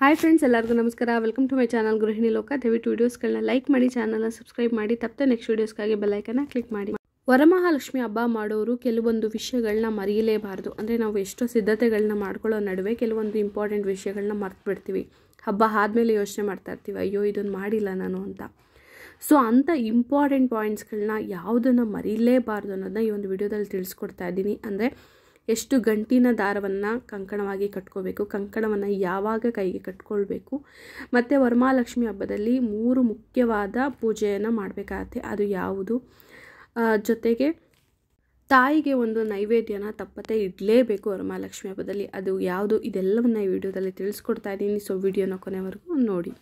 Hi friends, ಎಲ್ಲರಿಗೂ ನಮಸ್ಕಾರ. Welcome to my channel ಗೃಹಿಣಿ ಲೋಕ. ದಯವಿಟ್ಟು ವೀಡಿಯೋಸ್ಗಳನ್ನ ಲೈಕ್ ಮಾಡಿ, ಚಾನಲ್ನ ಸಬ್ಸ್ಕ್ರೈಬ್ ಮಾಡಿ, ತಪ್ಪದೆ ನೆಕ್ಸ್ಟ್ ವೀಡಿಯೋಸ್ಗಾಗಿ ಬೆಲ್ ಐಕನ್ನ ಕ್ಲಿಕ್ ಮಾಡಿ. ವರಮಹಾಲಕ್ಷ್ಮಿ ಹಬ್ಬ ಮಾಡೋರು ಕೆಲವೊಂದು ವಿಷಯಗಳನ್ನ ಮರೆಯಲೇಬಾರ್ದು. ಅಂದರೆ ನಾವು ಎಷ್ಟೋ ಸಿದ್ಧತೆಗಳನ್ನ ಮಾಡ್ಕೊಳ್ಳೋ ನಡುವೆ ಕೆಲವೊಂದು ಇಂಪಾರ್ಟೆಂಟ್ ವಿಷಯಗಳನ್ನ ಮರ್ತು ಬಿಡ್ತೀವಿ. ಹಬ್ಬ ಆದಮೇಲೆ ಯೋಚನೆ ಮಾಡ್ತಾ ಇರ್ತೀವಿ, ಅಯ್ಯೋ ಇದನ್ನು ಮಾಡಿಲ್ಲ ನಾನು ಅಂತ. ಸೊ ಅಂಥ ಇಂಪಾರ್ಟೆಂಟ್ ಪಾಯಿಂಟ್ಸ್ಗಳನ್ನ ಯಾವುದನ್ನು ಮರೀಲೇಬಾರ್ದು ಅನ್ನೋದನ್ನ ಈ ಒಂದು ವಿಡಿಯೋದಲ್ಲಿ ತಿಳಿಸ್ಕೊಡ್ತಾ ಇದ್ದೀನಿ. ಅಂದರೆ ಎಷ್ಟು ಗಂಟಿನ ದಾರವನ್ನು ಕಂಕಣವಾಗಿ ಕಟ್ಕೋಬೇಕು, ಕಂಕಣವನ್ನು ಯಾವಾಗ ಕೈಗೆ ಕಟ್ಕೊಳ್ಬೇಕು, ಮತ್ತು ವರಮಹಾಲಕ್ಷ್ಮಿ ಹಬ್ಬದಲ್ಲಿ 3 ಮುಖ್ಯವಾದ ಪೂಜೆಯನ್ನು ಮಾಡಬೇಕಾಗತ್ತೆ. ಅದು ಯಾವುದು, ಜೊತೆಗೆ ತಾಯಿಗೆ ಒಂದು ನೈವೇದ್ಯನ ತಪ್ಪದೆ ಇಡಲೇಬೇಕು ವರಮಹಾಲಕ್ಷ್ಮಿ ಹಬ್ಬದಲ್ಲಿ. ಅದು ಯಾವುದು, ಇದೆಲ್ಲವನ್ನು ಈ ವಿಡಿಯೋದಲ್ಲಿ ತಿಳಿಸ್ಕೊಡ್ತಾ ಇದ್ದೀನಿ. ಸೊ ವಿಡಿಯೋನ ಕೊನೆವರೆಗೂ ನೋಡಿ.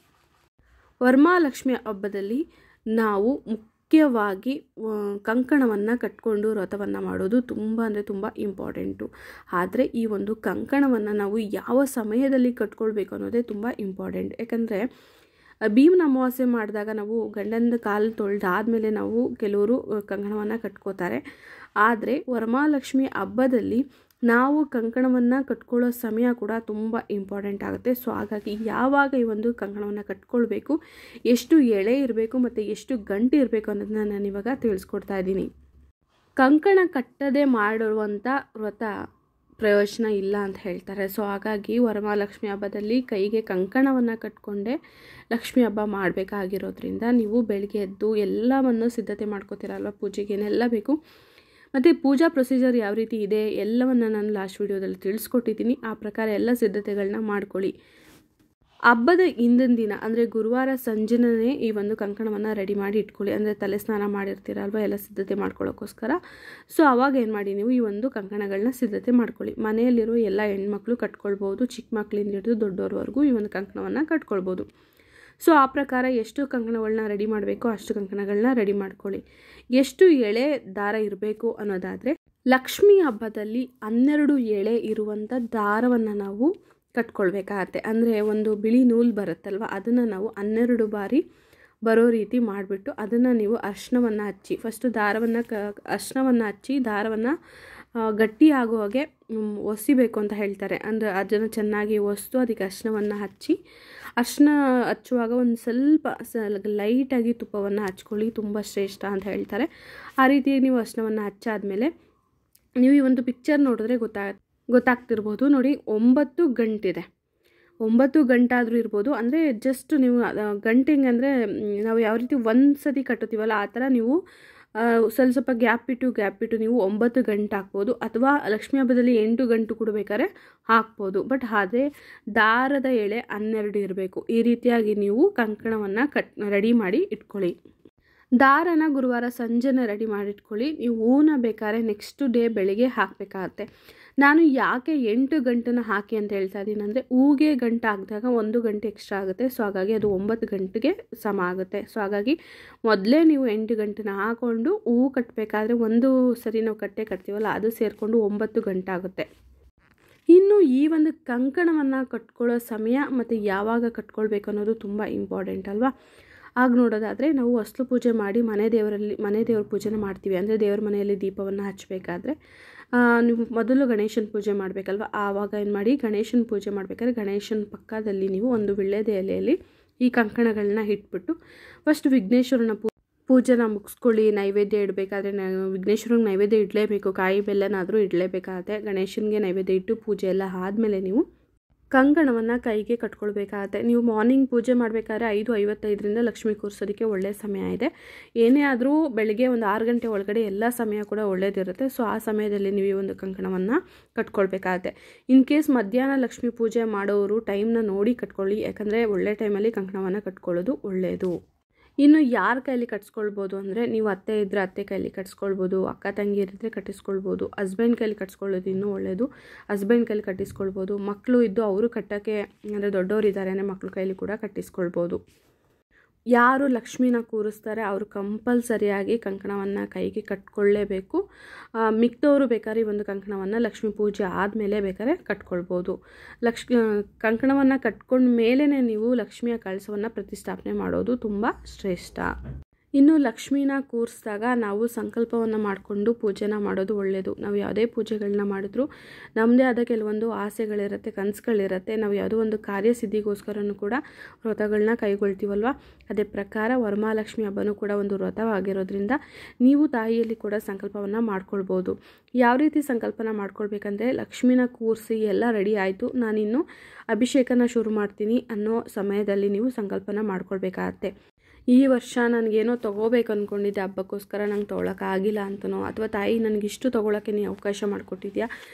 ವರಮಹಾಲಕ್ಷ್ಮಿ ಹಬ್ಬದಲ್ಲಿ ನಾವು ಮುಖ್ಯವಾಗಿ ಕಂಕಣವನ್ನು ಕಟ್ಕೊಂಡು ವ್ರತವನ್ನು ಮಾಡೋದು ತುಂಬ ಅಂದರೆ ತುಂಬ ಇಂಪಾರ್ಟೆಂಟು. ಆದರೆ ಈ ಒಂದು ಕಂಕಣವನ್ನು ನಾವು ಯಾವ ಸಮಯದಲ್ಲಿ ಕಟ್ಕೊಳ್ಬೇಕು ಅನ್ನೋದೇ ತುಂಬ ಇಂಪಾರ್ಟೆಂಟ್. ಯಾಕಂದರೆ ಭೀಮನ ಅಮಾವಾಸ್ಯೆ ಮಾಡಿದಾಗ ನಾವು ಗಂಡನ ಕಾಲು ತೊಳೆದಾದ್ಮೇಲೆ ನಾವು ಕೆಲವರು ಕಂಕಣವನ್ನು ಕಟ್ಕೋತಾರೆ. ಆದರೆ ವರಮಹಾಲಕ್ಷ್ಮಿ ಹಬ್ಬದಲ್ಲಿ ನಾವು ಕಂಕಣವನ್ನು ಕಟ್ಕೊಳ್ಳೋ ಸಮಯ ಕೂಡ ತುಂಬ ಇಂಪಾರ್ಟೆಂಟ್ ಆಗುತ್ತೆ. ಸೊ ಹಾಗಾಗಿ ಯಾವಾಗ ಈ ಒಂದು ಕಂಕಣವನ್ನು ಕಟ್ಕೊಳ್ಬೇಕು, ಎಷ್ಟು ಎಳೆ ಇರಬೇಕು ಮತ್ತು ಎಷ್ಟು ಗಂಟು ಇರಬೇಕು ಅನ್ನೋದನ್ನ ನಾನು ಇವಾಗ ತಿಳಿಸ್ಕೊಡ್ತಾ ಇದ್ದೀನಿ. ಕಂಕಣ ಕಟ್ಟದೆ ಮಾಡಿರುವಂಥ ವ್ರತ ಪ್ರಯೋಜನ ಇಲ್ಲ ಅಂತ ಹೇಳ್ತಾರೆ. ಸೊ ಹಾಗಾಗಿ ವರಮಹಾಲಕ್ಷ್ಮಿ ಹಬ್ಬದಲ್ಲಿ ಕೈಗೆ ಕಂಕಣವನ್ನು ಕಟ್ಕೊಂಡೆ ಲಕ್ಷ್ಮಿ ಹಬ್ಬ ಮಾಡಬೇಕಾಗಿರೋದ್ರಿಂದ ನೀವು ಬೆಳಗ್ಗೆ ಎದ್ದು ಎಲ್ಲವನ್ನು ಸಿದ್ಧತೆ ಮಾಡ್ಕೋತೀರಲ್ವ, ಪೂಜೆಗೆ ಏನೆಲ್ಲ ಬೇಕು ಮತ್ತು ಪೂಜಾ ಪ್ರೊಸೀಜರ್ ಯಾವ ರೀತಿ ಇದೆ ಎಲ್ಲವನ್ನು ನಾನು ಲಾಸ್ಟ್ ವಿಡಿಯೋದಲ್ಲಿ ತಿಳಿಸ್ಕೊಟ್ಟಿದ್ದೀನಿ. ಆ ಪ್ರಕಾರ ಎಲ್ಲ ಸಿದ್ಧತೆಗಳನ್ನ ಮಾಡ್ಕೊಳ್ಳಿ. ಹಬ್ಬದ ಹಿಂದಿನ ದಿನ ಅಂದರೆ ಗುರುವಾರ ಸಂಜೆನೇ ಈ ಒಂದು ಕಂಕಣವನ್ನು ರೆಡಿ ಮಾಡಿ ಇಟ್ಕೊಳ್ಳಿ. ಅಂದರೆ ತಲೆ ಸ್ನಾನ ಮಾಡಿರ್ತೀರಲ್ವ, ಎಲ್ಲ ಸಿದ್ಧತೆ ಮಾಡ್ಕೊಳ್ಳೋಕ್ಕೋಸ್ಕರ. ಸೊ ಅವಾಗ ಏನು ಮಾಡಿ, ನೀವು ಈ ಒಂದು ಕಂಕಣಗಳನ್ನ ಸಿದ್ಧತೆ ಮಾಡ್ಕೊಳ್ಳಿ. ಮನೆಯಲ್ಲಿರೋ ಎಲ್ಲ ಹೆಣ್ಮಕ್ಳು ಕಟ್ಕೊಳ್ಬೋದು, ಚಿಕ್ಕ ಮಕ್ಕಳಿಂದ ಹಿಡಿದು ದೊಡ್ಡವ್ರವರೆಗೂ ಈ ಒಂದು ಕಂಕಣವನ್ನು ಕಟ್ಕೊಳ್ಬೋದು. ಸೊ ಆ ಪ್ರಕಾರ ಎಷ್ಟು ಕಂಕಣಗಳನ್ನ ರೆಡಿ ಮಾಡಬೇಕು ಅಷ್ಟು ಕಂಕಣಗಳನ್ನ ರೆಡಿ ಮಾಡ್ಕೊಳ್ಳಿ. ಎಷ್ಟು ಎಳೆ ದಾರ ಇರಬೇಕು ಅನ್ನೋದಾದರೆ, ಲಕ್ಷ್ಮಿ ಹಬ್ಬದಲ್ಲಿ 12 ಎಳೆ ಇರುವಂಥ ದಾರವನ್ನು ನಾವು ಕಟ್ಕೊಳ್ಬೇಕಾಗತ್ತೆ. ಅಂದರೆ ಒಂದು ಬಿಳಿ ನೂಲು ಬರುತ್ತಲ್ವ, ಅದನ್ನು ನಾವು 12 ಬಾರಿ ಬರೋ ರೀತಿ ಮಾಡಿಬಿಟ್ಟು ಅದನ್ನು ನೀವು ಅರ್ಶಿನವನ್ನು ಹಚ್ಚಿ, ಫಸ್ಟು ಅರ್ಶಿನವನ್ನು ಹಚ್ಚಿ ದಾರವನ್ನು ಗಟ್ಟಿ ಆಗೋ ಹಾಗೆ ಒಸಿಬೇಕು ಅಂತ ಹೇಳ್ತಾರೆ. ಅಂದರೆ ಅದನ್ನು ಚೆನ್ನಾಗಿ ಒಸ್ದು ಅದಕ್ಕೆ ಅರ್ಶಿನವನ್ನು ಹಚ್ಚಿ, ಅರ್ಶಿನ ಹಚ್ಚುವಾಗ ಒಂದು ಸ್ವಲ್ಪ ಲೈಟಾಗಿ ತುಪ್ಪವನ್ನು ಹಚ್ಕೊಳ್ಳಿ, ತುಂಬ ಶ್ರೇಷ್ಠ ಅಂತ ಹೇಳ್ತಾರೆ. ಆ ರೀತಿ ನೀವು ಅರ್ಶಿನವನ್ನು ಹಚ್ಚಾದ್ಮೇಲೆ ನೀವು ಈ ಒಂದು ಪಿಕ್ಚರ್ ನೋಡಿದ್ರೆ ಗೊತ್ತಾಗ್ತಿರ್ಬೋದು ನೋಡಿ, 9 ಗಂಟಿದೆ. 9 ಗಂಟಾದರೂ ಇರ್ಬೋದು. ಅಂದರೆ ಜಸ್ಟ್ ನೀವು ಗಂಟೆ ಹೆಂಗಂದರೆ ನಾವು ಯಾವ ರೀತಿ ಒಂದು ಸತಿ ಕಟ್ಟುತ್ತೀವಲ್ಲ ಆ ಥರ ನೀವು ಸ್ವಲ್ಪ ಗ್ಯಾಪ್ ಬಿಟ್ಟು ನೀವು 9 ಗಂಟು ಹಾಕ್ಬೋದು. ಅಥವಾ ಲಕ್ಷ್ಮೀ ಹಬ್ಬದಲ್ಲಿ 8 ಗಂಟು ಕೂಡ ಬೇಕಾದ್ರೆ ಹಾಕ್ಬೋದು. ಬಟ್ ಆದರೆ ದಾರದ ಎಳೆ 12 ಇರಬೇಕು. ಈ ರೀತಿಯಾಗಿ ನೀವು ಕಂಕಣವನ್ನು ರೆಡಿ ಮಾಡಿ ಇಟ್ಕೊಳ್ಳಿ. ದಾರನ ಗುರುವಾರ ಸಂಜೆನೇ ರೆಡಿ ಮಾಡಿಟ್ಕೊಳ್ಳಿ. ನೀವು ಹೂನ ಬೇಕಾದ್ರೆ ನೆಕ್ಸ್ಟ್ ಡೇ ಬೆಳಿಗ್ಗೆ ಹಾಕಬೇಕಾಗತ್ತೆ. ನಾನು ಯಾಕೆ 8 ಗಂಟನ್ನು ಹಾಕಿ ಅಂತ ಹೇಳ್ತಾ ಇದ್ದೀನಿ ಅಂದರೆ, ಹೂಗೆ ಗಂಟು ಹಾಕಿದಾಗ 1 ಗಂಟೆ ಎಕ್ಸ್ಟ್ರಾ ಆಗುತ್ತೆ. ಸೊ ಹಾಗಾಗಿ ಅದು 9 ಗಂಟೆಗೆ ಸಮ ಆಗುತ್ತೆ. ಸೊ ಹಾಗಾಗಿ ಮೊದಲೇ ನೀವು 8 ಗಂಟನ್ನ ಹಾಕ್ಕೊಂಡು ಹೂವು ಕಟ್ಟಬೇಕಾದ್ರೆ ಒಂದು ಸರಿ ನಾವು ಕಟ್ತೀವಲ್ಲ, ಅದು ಸೇರಿಕೊಂಡು 9 ಗಂಟೆ ಆಗುತ್ತೆ. ಇನ್ನು ಈ ಒಂದು ಕಂಕಣವನ್ನು ಕಟ್ಕೊಳ್ಳೋ ಸಮಯ ಮತ್ತು ಯಾವಾಗ ಕಟ್ಕೊಳ್ಬೇಕು ಅನ್ನೋದು ತುಂಬ ಇಂಪಾರ್ಟೆಂಟ್ ಅಲ್ವಾ. ಆಗ ನೋಡೋದಾದರೆ, ನಾವು ಹೊಸ್ಲು ಪೂಜೆ ಮಾಡಿ ಮನೆ ದೇವ್ರ ಪೂಜೆನ ಮಾಡ್ತೀವಿ. ಅಂದರೆ ದೇವ್ರ ಮನೆಯಲ್ಲಿ ದೀಪವನ್ನು ಹಚ್ಚಬೇಕಾದ್ರೆ ನೀವು ಮೊದಲು ಗಣೇಶನ ಪೂಜೆ ಮಾಡಬೇಕಲ್ವ. ಆವಾಗ ಏನು ಮಾಡಿ, ಗಣೇಶನ ಪೂಜೆ ಮಾಡಬೇಕಾದ್ರೆ ಗಣೇಶನ ಪಕ್ಕದಲ್ಲಿ ನೀವು ಒಂದು ವಿಳ್ಯದ ಎಲೆಯಲ್ಲಿ ಈ ಕಂಕಣಗಳನ್ನ ಇಟ್ಬಿಟ್ಟು ಫಸ್ಟ್ ವಿಘ್ನೇಶ್ವರನ ಪೂಜೆನ ಮುಗಿಸ್ಕೊಳ್ಳಿ. ನೈವೇದ್ಯ ಇಡಬೇಕಾದ್ರೆ ವಿಘ್ನೇಶ್ವರನಿಗೆ ನೈವೇದ್ಯ ಇಡಲೇಬೇಕು, ಕಾಯಿ ಬೆಲ್ಲನಾದರೂ ಇಡಲೇಬೇಕಾಗತ್ತೆ. ಗಣೇಶನಿಗೆ ನೈವೇದ್ಯ ಇಟ್ಟು ಪೂಜೆ ಎಲ್ಲ ಆದಮೇಲೆ ನೀವು ಕಂಕಣವನ್ನು ಕೈಗೆ ಕಟ್ಕೊಳ್ಬೇಕಾಗತ್ತೆ. ನೀವು ಮಾರ್ನಿಂಗ್ ಪೂಜೆ ಮಾಡಬೇಕಾದ್ರೆ 5:55ರಿಂದ ಲಕ್ಷ್ಮೀ ಕೂರಿಸೋದಕ್ಕೆ ಒಳ್ಳೆಯ ಸಮಯ ಇದೆ. ಏನೇ ಆದರೂ ಬೆಳಗ್ಗೆ ಒಂದು 6 ಗಂಟೆ ಒಳಗಡೆ ಎಲ್ಲ ಸಮಯ ಕೂಡ ಒಳ್ಳೆಯದಿರುತ್ತೆ. ಸೊ ಆ ಸಮಯದಲ್ಲಿ ನೀವು ಈ ಒಂದು ಕಂಕಣವನ್ನು ಕಟ್ಕೊಳ್ಬೇಕಾಗತ್ತೆ. ಇನ್ ಕೇಸ್ ಮಧ್ಯಾಹ್ನ ಲಕ್ಷ್ಮೀ ಪೂಜೆ ಮಾಡೋರು ಟೈಮ್ನ ನೋಡಿ ಕಟ್ಕೊಳ್ಳಿ. ಯಾಕಂದರೆ ಒಳ್ಳೆ ಟೈಮಲ್ಲಿ ಕಂಕಣವನ್ನು ಕಟ್ಕೊಳ್ಳೋದು ಒಳ್ಳೆಯದು. ಇನ್ನು ಯಾರ ಕೈಲಿ ಕಟ್ಸ್ಕೊಳ್ಬೋದು ಅಂದರೆ, ನೀವು ಅತ್ತೆ ಇದ್ದರೆ ಅತ್ತೆ ಕೈಲಿ ಕಟ್ಸ್ಕೊಳ್ಬೋದು, ಅಕ್ಕ ತಂಗಿಯರಿದ್ದರೆ ಕಟ್ಟಿಸ್ಕೊಳ್ಬೋದು, ಹಸ್ಬೆಂಡ್ ಕೈಲಿ ಕಟ್ಸ್ಕೊಳ್ಳೋದು ಇನ್ನೂ ಒಳ್ಳೆಯದು. ಹಸ್ಬೆಂಡ್ ಕೈಲಿ ಕಟ್ಟಿಸ್ಕೊಳ್ಬೋದು. ಮಕ್ಕಳು ಇದ್ದು ಅವರು ಕಟ್ಟೋಕ್ಕೆ ಅಂದರೆ ದೊಡ್ಡವರು ಇದ್ದಾರೆ ಅಂದರೆ ಮಕ್ಕಳ ಕೈಲಿ ಕೂಡ ಕಟ್ಟಿಸ್ಕೊಳ್ಬೋದು. ಯಾರು ಲಕ್ಷ್ಮಿನ ಕೂರಿಸ್ತಾರೆ ಅವರು ಕಂಪಲ್ಸರಿಯಾಗಿ ಕಂಕಣವನ್ನು ಕೈಗೆ ಕಟ್ಕೊಳ್ಳೇಬೇಕು. ಮಿಕ್ದವರು ಬೇಕಾದ್ರೆ ಈ ಒಂದು ಕಂಕಣವನ್ನು ಲಕ್ಷ್ಮೀ ಪೂಜೆ ಆದಮೇಲೆ ಬೇಕಾದ್ರೆ ಕಟ್ಕೊಳ್ಬೋದು. ಕಂಕಣವನ್ನು ಕಟ್ಕೊಂಡ ಮೇಲೇ ನೀವು ಲಕ್ಷ್ಮಿಯ ಕಳಸವನ್ನು ಪ್ರತಿಷ್ಠಾಪನೆ ಮಾಡೋದು ತುಂಬ ಶ್ರೇಷ್ಠ. ಇನ್ನು ಲಕ್ಷ್ಮೀನ ಕೂರಿಸಿದಾಗ ನಾವು ಸಂಕಲ್ಪವನ್ನು ಮಾಡಿಕೊಂಡು ಪೂಜೆನ ಮಾಡೋದು ಒಳ್ಳೆಯದು. ನಾವು ಯಾವುದೇ ಪೂಜೆಗಳನ್ನ ಮಾಡಿದ್ರೂ ನಮ್ಮದೇ ಆದ ಕೆಲವೊಂದು ಆಸೆಗಳಿರುತ್ತೆ, ಕನಸುಗಳಿರುತ್ತೆ. ನಾವು ಯಾವುದೋ ಒಂದು ಕಾರ್ಯಸಿದ್ಧಿಗೋಸ್ಕರನೂ ಕೂಡ ವ್ರತಗಳನ್ನ ಕೈಗೊಳ್ತೀವಲ್ವ. ಅದೇ ಪ್ರಕಾರ ವರಮಹಾಲಕ್ಷ್ಮಿ ಹಬ್ಬನೂ ಕೂಡ ಒಂದು ವ್ರತವಾಗಿರೋದ್ರಿಂದ ನೀವು ತಾಯಿಯಲ್ಲಿ ಕೂಡ ಸಂಕಲ್ಪವನ್ನು ಮಾಡ್ಕೊಳ್ಬೋದು. ಯಾವ ರೀತಿ ಸಂಕಲ್ಪನ ಮಾಡ್ಕೊಳ್ಬೇಕಂದ್ರೆ, ಲಕ್ಷ್ಮಿನ ಕೂರಿಸಿ ಎಲ್ಲ ರೆಡಿ ಆಯಿತು, ನಾನಿನ್ನು ಅಭಿಷೇಕನ ಶುರು ಮಾಡ್ತೀನಿ ಅನ್ನೋ ಸಮಯದಲ್ಲಿ ನೀವು ಸಂಕಲ್ಪನ ಮಾಡ್ಕೊಳ್ಬೇಕಾಗತ್ತೆ. ಈ ವರ್ಷ ನನಗೇನೋ ತೊಗೋಬೇಕು ಅಂದ್ಕೊಂಡಿದ್ದೆ, ಹಬ್ಬಕ್ಕೋಸ್ಕರ ನಂಗೆ ತೊಗೊಳಕ್ಕಾಗಿಲ್ಲ ಅಂತನೋ, ಅಥವಾ ತಾಯಿ ನನಗಿಷ್ಟು ತೊಗೊಳಕ್ಕೆ ನೀನು ಅವಕಾಶ ಮಾಡಿಕೊಟ್ಟಿದ್ಯಾ,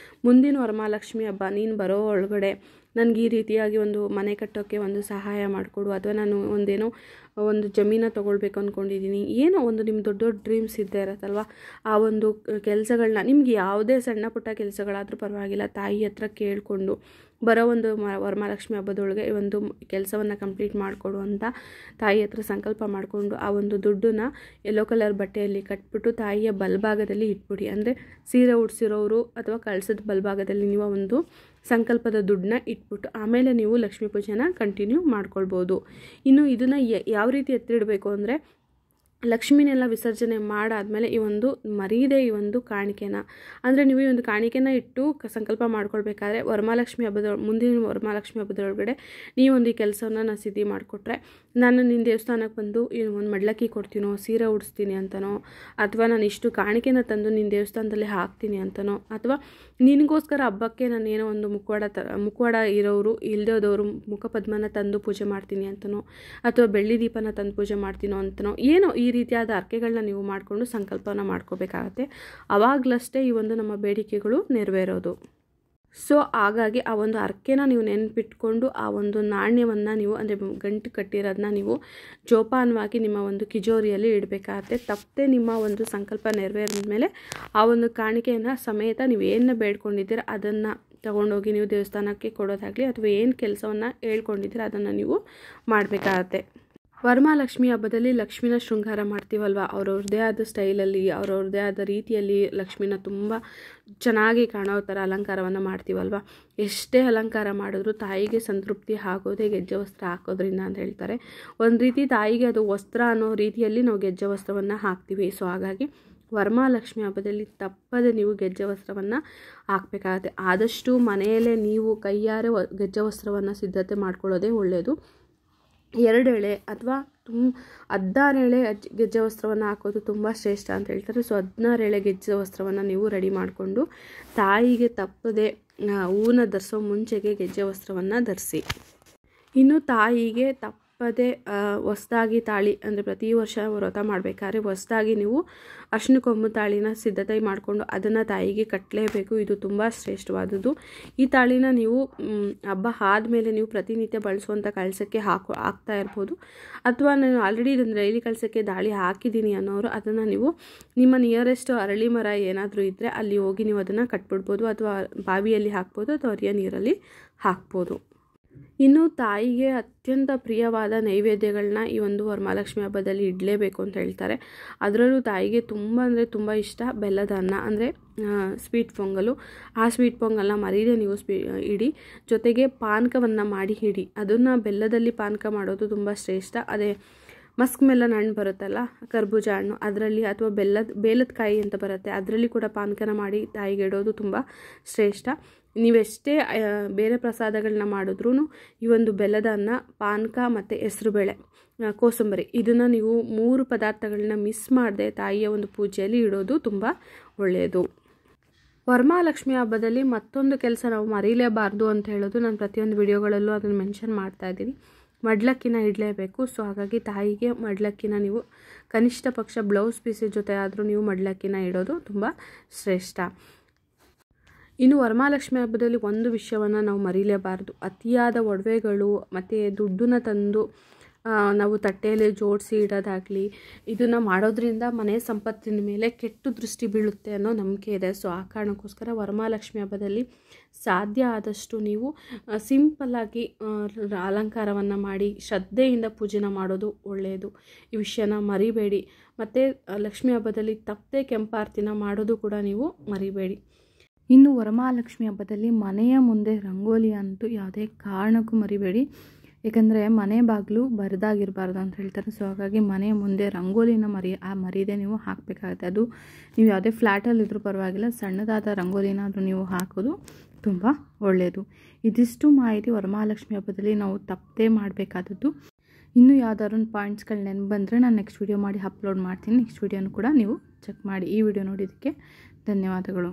ಮುಂದಿನ ವರಮಹಾಲಕ್ಷ್ಮಿ ಹಬ್ಬ ನೀನು ಬರೋ ಒಳಗಡೆ ನನಗೆ ಈ ರೀತಿಯಾಗಿ ಒಂದು ಮನೆ ಕಟ್ಟೋಕ್ಕೆ ಒಂದು ಸಹಾಯ ಮಾಡಿಕೊಡು, ಅಥವಾ ನಾನು ಒಂದು ಜಮೀನ ತೊಗೊಳ್ಬೇಕು ಅಂದ್ಕೊಂಡಿದ್ದೀನಿ, ಏನೋ ಒಂದು ನಿಮ್ಮ ದೊಡ್ಡ ದೊಡ್ಡ ಡ್ರೀಮ್ಸ್ ಇದ್ದೇ ಇರತ್ತಲ್ವ. ಆ ಒಂದು ಕೆಲಸಗಳನ್ನ ನಿಮ್ಗೆ ಯಾವುದೇ ಸಣ್ಣ ಪುಟ್ಟ ಕೆಲಸಗಳಾದರೂ ಪರವಾಗಿಲ್ಲ, ತಾಯಿ ಹತ್ರ ಕೇಳಿಕೊಂಡು ಬರೋ ಒಂದು ವರಮಹಾಲಕ್ಷ್ಮಿ ಹಬ್ಬದೊಳಗೆ ಒಂದು ಕೆಲಸವನ್ನು ಕಂಪ್ಲೀಟ್ ಮಾಡಿಕೊಡು ಅಂತ ತಾಯಿ ಹತ್ರ ಸಂಕಲ್ಪ ಮಾಡಿಕೊಂಡು ಆ ಒಂದು ದುಡ್ಡನ್ನ ಯೆಲ್ಲೋ ಕಲರ್ ಬಟ್ಟೆಯಲ್ಲಿ ಕಟ್ಬಿಟ್ಟು ತಾಯಿಯ ಬಲಭಾಗದಲ್ಲಿ ಇಟ್ಬಿಡಿ. ಅಂದರೆ ಸೀರೆ ಉಡಿಸಿರೋರು ಅಥವಾ ಕಳಸದ ಬಲಭಾಗದಲ್ಲಿ ನೀವು ಒಂದು ಸಂಕಲ್ಪದ ದುಡ್ಡನ್ನ ಇಟ್ಬಿಟ್ಟು ಆಮೇಲೆ ನೀವು ಲಕ್ಷ್ಮೀ ಪೂಜೆನ ಕಂಟಿನ್ಯೂ ಮಾಡ್ಕೊಳ್ಬೋದು. ಇನ್ನು ಇದನ್ನು ಯಾವ ರೀತಿ ಎತ್ತಿಡಬೇಕು ಅಂದರೆ, ಲಕ್ಷ್ಮಿನೆಲ್ಲ ವಿಸರ್ಜನೆ ಮಾಡಾದಮೇಲೆ ಈ ಒಂದು ಮರೀದೆ ಈ ಒಂದು ಕಾಣಿಕೆನ, ಅಂದರೆ ನೀವು ಈ ಒಂದು ಕಾಣಿಕೆನ ಇಟ್ಟು ಸಂಕಲ್ಪ ಮಾಡ್ಕೊಳ್ಬೇಕಾದ್ರೆ ವರಮಹಾಲಕ್ಷ್ಮಿ ಮುಂದಿನ ವರಮಹಾಲಕ್ಷ್ಮಿ ಹಬ್ಬದೊಳಗಡೆ ನೀವೊಂದು ಈ ಕೆಲಸವನ್ನು ನಾನು ಸಿದ್ಧಿ ಮಾಡಿಕೊಟ್ರೆ, ನಾನು ನಿನ್ನ ದೇವಸ್ಥಾನಕ್ಕೆ ಬಂದು ಒಂದು ಮಡ್ಲಕ್ಕಿ ಕೊಡ್ತೀನೋ, ಸೀರೆ ಉಡಿಸ್ತೀನಿ ಅಂತನೋ, ಅಥವಾ ನಾನು ಇಷ್ಟು ಕಾಣಿಕೆನ ತಂದು ನಿನ್ನ ದೇವಸ್ಥಾನದಲ್ಲಿ ಹಾಕ್ತೀನಿ ಅಂತನೋ, ಅಥವಾ ನಿನಗೋಸ್ಕರ ಹಬ್ಬಕ್ಕೆ ನಾನು ಏನೋ ಒಂದು ಮುಖವಾಡ ಇರೋರು ಇಲ್ಲದೋದವರು ಮುಖಪದ್ಮನ ತಂದು ಪೂಜೆ ಮಾಡ್ತೀನಿ ಅಂತನೋ, ಅಥವಾ ಬೆಳ್ಳಿ ದೀಪನ ತಂದು ಪೂಜೆ ಮಾಡ್ತೀನೋ ಅಂತನೋ, ಏನೋ ಈ ರೀತಿಯಾದ ಅರ್ಕೆಗಳನ್ನ ನೀವು ಮಾಡಿಕೊಂಡು ಸಂಕಲ್ಪನ ಮಾಡ್ಕೋಬೇಕಾಗತ್ತೆ. ಆವಾಗಲಷ್ಟೇ ಈ ಒಂದು ನಮ್ಮ ಬೇಡಿಕೆಗಳು ನೆರವೇರೋದು. ಸೊ ಹಾಗಾಗಿ ಆ ಒಂದು ಅರ್ಕೆನ ನೀವು ನೆನಪಿಟ್ಕೊಂಡು ಆ ಒಂದು ನಾಣ್ಯವನ್ನು ನೀವು ಅಂದರೆ ಗಂಟು ಕಟ್ಟಿರೋದನ್ನ ನೀವು ಜೋಪಾನವಾಗಿ ನಿಮ್ಮ ಒಂದು ಕಿಜೋರಿಯಲ್ಲಿ ಇಡಬೇಕಾಗತ್ತೆ. ತಪ್ಪದೆ ನಿಮ್ಮ ಒಂದು ಸಂಕಲ್ಪ ನೆರವೇರಿದ ಮೇಲೆ ಆ ಒಂದು ಕಾಣಿಕೆಯನ್ನು ಸಮೇತ ನೀವು ಏನು ಬೇಡ್ಕೊಂಡಿದ್ದೀರ ಅದನ್ನು ತಗೊಂಡೋಗಿ ನೀವು ದೇವಸ್ಥಾನಕ್ಕೆ ಕೊಡೋದಾಗಲಿ, ಅಥವಾ ಏನು ಕೆಲಸವನ್ನು ಹೇಳ್ಕೊಂಡಿದ್ದೀರ ಅದನ್ನು ನೀವು ಮಾಡಬೇಕಾಗತ್ತೆ. ವರಮಹಾಲಕ್ಷ್ಮಿ ಹಬ್ಬದಲ್ಲಿ ಲಕ್ಷ್ಮಿನ ಶೃಂಗಾರ ಮಾಡ್ತೀವಲ್ವ, ಅವ್ರವ್ರದ್ದೇ ಆದ ಸ್ಟೈಲಲ್ಲಿ ಅವ್ರವ್ರದ್ದೇ ಆದ ರೀತಿಯಲ್ಲಿ ಲಕ್ಷ್ಮಿನ ತುಂಬ ಚೆನ್ನಾಗಿ ಕಾಣೋ ಥರ ಅಲಂಕಾರವನ್ನು ಮಾಡ್ತೀವಲ್ವ. ಎಷ್ಟೇ ಅಲಂಕಾರ ಮಾಡಿದ್ರೂ ತಾಯಿಗೆ ಸಂತೃಪ್ತಿ ಆಗೋದೇ ಗೆಜ್ಜೆ ವಸ್ತ್ರ ಹಾಕೋದ್ರಿಂದ ಅಂತ ಹೇಳ್ತಾರೆ. ಒಂದು ರೀತಿ ತಾಯಿಗೆ ಅದು ವಸ್ತ್ರ ಅನ್ನೋ ರೀತಿಯಲ್ಲಿ ನಾವು ಗೆಜ್ಜೆ ವಸ್ತ್ರವನ್ನು ಹಾಕ್ತೀವಿ. ಸೊ ಹಾಗಾಗಿ ವರಮಹಾಲಕ್ಷ್ಮಿ ಹಬ್ಬದಲ್ಲಿ ತಪ್ಪದೆ ನೀವು ಗೆಜ್ಜೆ ವಸ್ತ್ರವನ್ನು ಹಾಕಬೇಕಾಗತ್ತೆ. ಆದಷ್ಟು ಮನೆಯಲ್ಲೇ ನೀವು ಕೈಯಾರೆ ಗೆಜ್ಜೆ ವಸ್ತ್ರವನ್ನು ಸಿದ್ಧತೆ ಮಾಡ್ಕೊಳ್ಳೋದೇ ಒಳ್ಳೆಯದು. 2 ಎಳೆ ಅಥವಾ 16 ಎಳೆ ಗೆಜ್ಜೆ ವಸ್ತ್ರವನ್ನು ಹಾಕೋದು ತುಂಬ ಶ್ರೇಷ್ಠ ಅಂತ ಹೇಳ್ತಾರೆ. ಸೊ 16 ಎಳೆ ಗೆಜ್ಜೆ ವಸ್ತ್ರವನ್ನು ನೀವು ರೆಡಿ ಮಾಡಿಕೊಂಡು ತಾಯಿಗೆ ತಪ್ಪದೆ ಹೂವನ್ನ ಧರಿಸೋ ಮುಂಚೆಗೆ ಗೆಜ್ಜೆ ವಸ್ತ್ರವನ್ನು ಧರಿಸಿ. ಇನ್ನು ತಾಯಿಗೆ ತಪ್ಪದೆ ಹೊಸದಾಗಿ ತಾಳಿ, ಅಂದರೆ ಪ್ರತಿ ವರ್ಷ ವ್ರತ ಮಾಡಬೇಕಾದ್ರೆ ಹೊಸದಾಗಿ ನೀವು ಅರ್ಶಿನ ಕೊಂಬು ತಾಳಿನ ಸಿದ್ಧತೆ ಮಾಡಿಕೊಂಡು ಅದನ್ನು ತಾಯಿಗೆ ಕಟ್ಟಲೇಬೇಕು. ಇದು ತುಂಬ ಶ್ರೇಷ್ಠವಾದದ್ದು. ಈ ತಾಳಿನ ನೀವು ಹಬ್ಬ ಆದಮೇಲೆ ನೀವು ಪ್ರತಿನಿತ್ಯ ಬಳಸುವಂಥ ಕಳಸಕ್ಕೆ ಹಾಕ್ತಾ ಇರ್ಬೋದು, ಅಥವಾ ನಾನು ಆಲ್ರೆಡಿ ಇದನ್ನು ಡೈಲಿ ಕಳಸಕ್ಕೆ ದಾಳಿ ಹಾಕಿದ್ದೀನಿ ಅನ್ನೋರು ಅದನ್ನು ನೀವು ನಿಮ್ಮ ನಿಯರೆಸ್ಟ್ ಅರಳಿ ಮರ ಏನಾದರೂ ಇದ್ದರೆ ಅಲ್ಲಿ ಹೋಗಿ ನೀವು ಅದನ್ನು ಕಟ್ಬಿಡ್ಬೋದು, ಅಥವಾ ಬಾವಿಯಲ್ಲಿ ಹಾಕ್ಬೋದು, ಅಥವಾ ಅರಿಯ ನೀರಲ್ಲಿ ಹಾಕ್ಬೋದು. ಇನ್ನು ತಾಯಿಗೆ ಅತ್ಯಂತ ಪ್ರಿಯವಾದ ನೈವೇದ್ಯಗಳನ್ನ ಈ ಒಂದು ವರಮಹಾಲಕ್ಷ್ಮಿ ಹಬ್ಬದಲ್ಲಿ ಇಡಲೇಬೇಕು ಅಂತ ಹೇಳ್ತಾರೆ. ಅದರಲ್ಲೂ ತಾಯಿಗೆ ತುಂಬ ಅಂದರೆ ತುಂಬ ಇಷ್ಟ ಬೆಲ್ಲದ ಅನ್ನ, ಅಂದರೆ ಸ್ವೀಟ್ ಪೊಂಗಲು. ಆ ಸ್ವೀಟ್ ಪೊಂಗಲ್ನ ಮರೀದೆ ನೀವು ಇಡಿ, ಜೊತೆಗೆ ಪಾನಕವನ್ನು ಮಾಡಿ ಇಡಿ. ಅದನ್ನು ಬೆಲ್ಲದಲ್ಲಿ ಪಾನಕ ಮಾಡೋದು ತುಂಬ ಶ್ರೇಷ್ಠ. ಅದೇ ಮಸ್ಕ್ ಮೆಲನ್ ಹಣ್ಣು ಬರುತ್ತಲ್ಲ, ಕರ್ಬೂಜ ಹಣ್ಣು, ಅದರಲ್ಲಿ, ಅಥವಾ ಬೇಲದ ಕಾಯಿ ಅಂತ ಬರುತ್ತೆ, ಅದರಲ್ಲಿ ಕೂಡ ಪಾನಕನ ಮಾಡಿ ತಾಯಿಗೆ ಇಡೋದು ತುಂಬ ಶ್ರೇಷ್ಠ. ನೀವೆಷ್ಟೇ ಬೇರೆ ಪ್ರಸಾದಗಳನ್ನ ಮಾಡಿದ್ರೂ ಈ ಒಂದು ಬೆಲ್ಲದ ಅನ್ನ, ಪಾನಕ ಮತ್ತು ಹೆಸರುಬೇಳೆ, ಕೋಸಂಬರಿ, ಇದನ್ನು ನೀವು 3 ಪದಾರ್ಥಗಳನ್ನ ಮಿಸ್ ಮಾಡದೆ ತಾಯಿಯ ಒಂದು ಪೂಜೆಯಲ್ಲಿ ಇಡೋದು ತುಂಬ ಒಳ್ಳೆಯದು. ವರಮಹಾಲಕ್ಷ್ಮಿ ಹಬ್ಬದಲ್ಲಿ ಮತ್ತೊಂದು ಕೆಲಸ ನಾವು ಮರೀಲೇಬಾರ್ದು ಅಂತ ಹೇಳೋದು, ನಾನು ಪ್ರತಿಯೊಂದು ವಿಡಿಯೋಗಳಲ್ಲೂ ಅದನ್ನು ಮೆನ್ಷನ್ ಮಾಡ್ತಾ ಇದ್ದೀನಿ, ಮಡ್ಲಕ್ಕಿನ ಇಡಲೇಬೇಕು. ಸೊ ಹಾಗಾಗಿ ತಾಯಿಗೆ ಮಡ್ಲಕ್ಕಿನ ನೀವು ಕನಿಷ್ಠ ಪಕ್ಷ ಬ್ಲೌಸ್ ಪೀಸ್ ಜೊತೆ ಆದರೂ ನೀವು ಮಡ್ಲಕ್ಕಿನ ಇಡೋದು ತುಂಬ ಶ್ರೇಷ್ಠ. ಇನ್ನು ವರಮಹಾಲಕ್ಷ್ಮಿ ಹಬ್ಬದಲ್ಲಿ ಒಂದು ವಿಷಯವನ್ನು ನಾವು ಮರೀಲೇಬಾರ್ದು, ಅತಿಯಾದ ಒಡವೆಗಳು ಮತ್ತು ದುಡ್ಡನ್ನ ತಂದು ನಾವು ತಟ್ಟೆಯಲ್ಲಿ ಜೋಡಿಸಿ ಇಡೋದಾಗಲಿ, ಇದನ್ನು ಮಾಡೋದ್ರಿಂದ ಮನೆ ಸಂಪತ್ತಿನ ಮೇಲೆ ಕೆಟ್ಟು ದೃಷ್ಟಿ ಬೀಳುತ್ತೆ ಅನ್ನೋ ನಂಬಿಕೆ ಇದೆ. ಸೊ ಆ ಕಾರಣಕ್ಕೋಸ್ಕರ ವರಮಹಾಲಕ್ಷ್ಮಿ ಹಬ್ಬದಲ್ಲಿ ಸಾಧ್ಯ ಆದಷ್ಟು ನೀವು ಸಿಂಪಲ್ಲಾಗಿ ಅಲಂಕಾರವನ್ನು ಮಾಡಿ ಶ್ರದ್ಧೆಯಿಂದ ಪೂಜೆನ ಮಾಡೋದು ಒಳ್ಳೆಯದು. ಈ ವಿಷಯನ ಮರಿಬೇಡಿ. ಮತ್ತು ಲಕ್ಷ್ಮಿ ಹಬ್ಬದಲ್ಲಿ ತಪ್ಪದೆ ಕೆಂಪಾರತಿನ ಮಾಡೋದು ಕೂಡ ನೀವು ಮರಿಬೇಡಿ. ಇನ್ನು ವರಮಹಾಲಕ್ಷ್ಮಿ ಹಬ್ಬದಲ್ಲಿ ಮನೆಯ ಮುಂದೆ ರಂಗೋಲಿ ಅಂತೂ ಯಾವುದೇ ಕಾರಣಕ್ಕೂ ಮರಿಬೇಡಿ. ಏಕೆಂದರೆ ಮನೆ ಬಾಗಿಲು ಬರದಾಗಿರಬಾರ್ದು ಅಂತ ಹೇಳ್ತಾರೆ. ಸೊ ಹಾಗಾಗಿ ಮನೆ ಮುಂದೆ ರಂಗೋಲಿನ ಮರೀದೆ ನೀವು ಹಾಕಬೇಕಾಗುತ್ತೆ. ಅದು ನೀವು ಯಾವುದೇ ಫ್ಲ್ಯಾಟಲ್ಲಿದ್ದರೂ ಪರವಾಗಿಲ್ಲ, ಸಣ್ಣದಾದ ರಂಗೋಲಿನಾದರೂ ನೀವು ಹಾಕೋದು ತುಂಬ ಒಳ್ಳೆಯದು. ಇದಿಷ್ಟು ಮಾಹಿತಿ ವರಮಹಾಲಕ್ಷ್ಮಿ ಹಬ್ಬದಲ್ಲಿ ನಾವು ತಪ್ಪದೇ ಮಾಡಬೇಕಾದದ್ದು. ಇನ್ನೂ ಯಾವ್ದಾದ್ರು ಪಾಯಿಂಟ್ಸ್ಗಳು ನೆನಪು ಬಂದರೆ ನಾನು ನೆಕ್ಸ್ಟ್ ವೀಡಿಯೋ ಮಾಡಿ ಅಪ್ಲೋಡ್ ಮಾಡ್ತೀನಿ. ನೆಕ್ಸ್ಟ್ ವೀಡಿಯೋನು ಕೂಡ ನೀವು ಚೆಕ್ ಮಾಡಿ. ಈ ವಿಡಿಯೋ ನೋಡಿದ್ದಕ್ಕೆ ಧನ್ಯವಾದಗಳು.